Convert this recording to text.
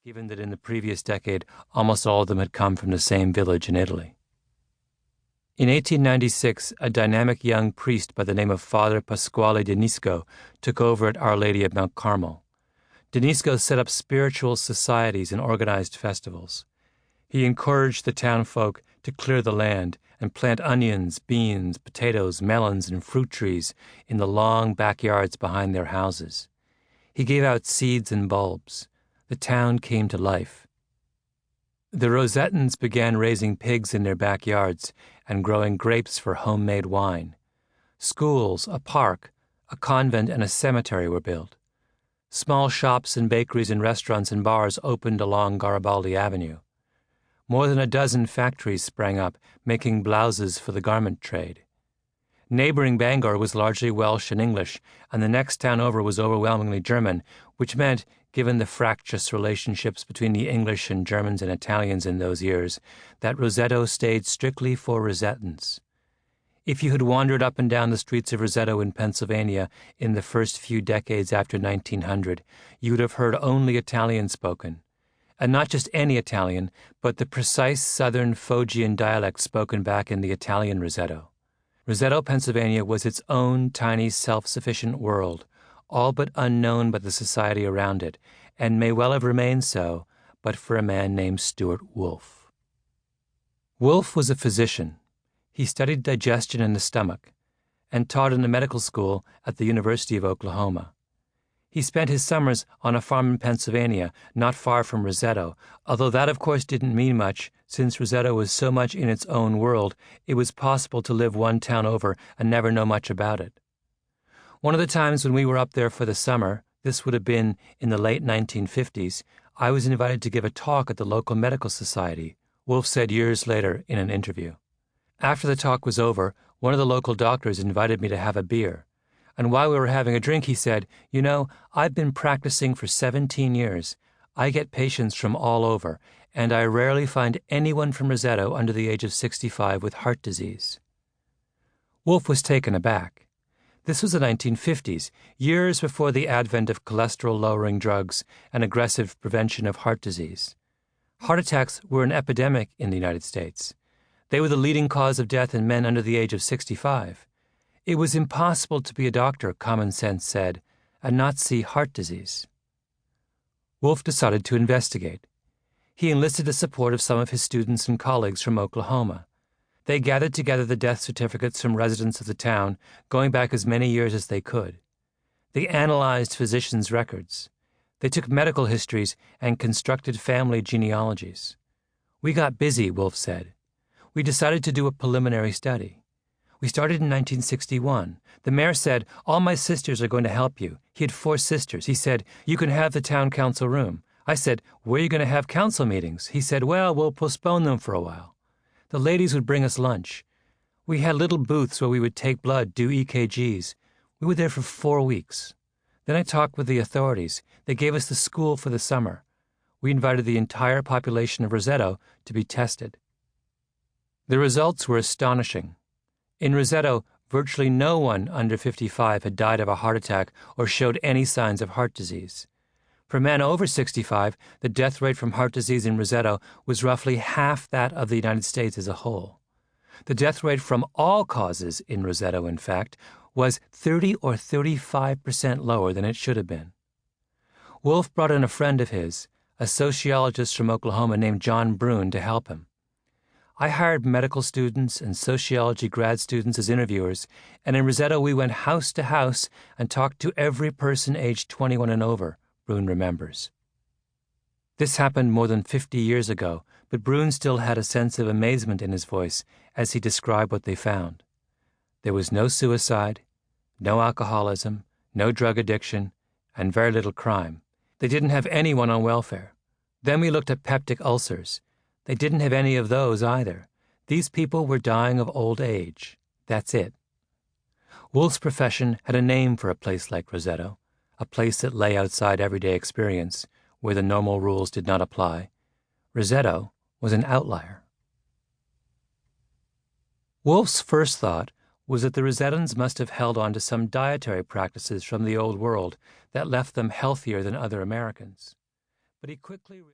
given that in the previous decade almost all of them had come from the same village in Italy. In 1896, a dynamic young priest by the name of Father Pasquale Denisco took over at Our Lady of Mount Carmel. Denisco set up spiritual societies and organized festivals. He encouraged the town folk to clear the land and plant onions, beans, potatoes, melons, and fruit trees in the long backyards behind their houses. He gave out seeds and bulbs. The town came to life. The Rosettans began raising pigs in their backyards and growing grapes for homemade wine. Schools, a park, a convent, and a cemetery were built. Small shops and bakeries and restaurants and bars opened along Garibaldi Avenue. More than a dozen factories sprang up, making blouses for the garment trade. Neighboring Bangor was largely Welsh and English, and the next town over was overwhelmingly German, which meant, given the fractious relationships between the English and Germans and Italians in those years, that Roseto stayed strictly for Rosettans. If you had wandered up and down the streets of Roseto in Pennsylvania in the first few decades after 1900, you would have heard only Italian spoken. And not just any Italian, but the precise southern Phrygian dialect spoken back in the Italian Roseto. Roseto, Pennsylvania was its own tiny self-sufficient world, all but unknown by the society around it, and may well have remained so, but for a man named Stuart Wolfe. Wolfe was a physician. He studied digestion in the stomach, and taught in a medical school at the University of Oklahoma. He spent his summers on a farm in Pennsylvania, not far from Roseto, although that of course didn't mean much, since Roseto was so much in its own world, it was possible to live one town over and never know much about it. One of the times when we were up there for the summer, this would have been in the late 1950s, I was invited to give a talk at the local medical society, Wolfe said years later in an interview. After the talk was over, one of the local doctors invited me to have a beer. And while we were having a drink, he said, "You know, I've been practicing for 17 years. I get patients from all over, and I rarely find anyone from Roseto under the age of 65 with heart disease." Wolfe was taken aback. This was the 1950s, years before the advent of cholesterol-lowering drugs and aggressive prevention of heart disease. Heart attacks were an epidemic in the United States. They were the leading cause of death in men under the age of 65. It was impossible to be a doctor, common sense said, and not see heart disease. Wolfe decided to investigate. He enlisted the support of some of his students and colleagues from Oklahoma. They gathered together the death certificates from residents of the town, going back as many years as they could. They analyzed physicians' records. They took medical histories and constructed family genealogies. "We got busy," Wolfe said. "We decided to do a preliminary study. We started in 1961. The mayor said, 'All my sisters are going to help you.' He had 4 sisters. He said, 'You can have the town council room.' I said, 'Where are you going to have council meetings?' He said, 'Well, we'll postpone them for a while.' The ladies would bring us lunch. We had little booths where we would take blood, do EKGs. We were there for 4 weeks. Then I talked with the authorities. They gave us the school for the summer. We invited the entire population of Roseto to be tested. The results were astonishing. In Roseto, virtually no one under 55 had died of a heart attack or showed any signs of heart disease. For men over 65, the death rate from heart disease in Roseto was roughly half that of the United States as a whole. The death rate from all causes in Roseto, in fact, was 30 or 35% lower than it should have been. Wolfe brought in a friend of his, a sociologist from Oklahoma named John Brune, to help him. I hired medical students and sociology grad students as interviewers, and in Roseto we went house to house and talked to every person aged 21 and over, Brune remembers. This happened more than 50 years ago, but Brune still had a sense of amazement in his voice as he described what they found. There was no suicide, no alcoholism, no drug addiction, and very little crime. They didn't have anyone on welfare. Then we looked at peptic ulcers. They didn't have any of those either. These people were dying of old age. That's it. Wolfe's profession had a name for a place like Roseto, a place that lay outside everyday experience, where the normal rules did not apply. Roseto was an outlier. Wolfe's first thought was that the Rosetans must have held on to some dietary practices from the Old World that left them healthier than other Americans. But he quickly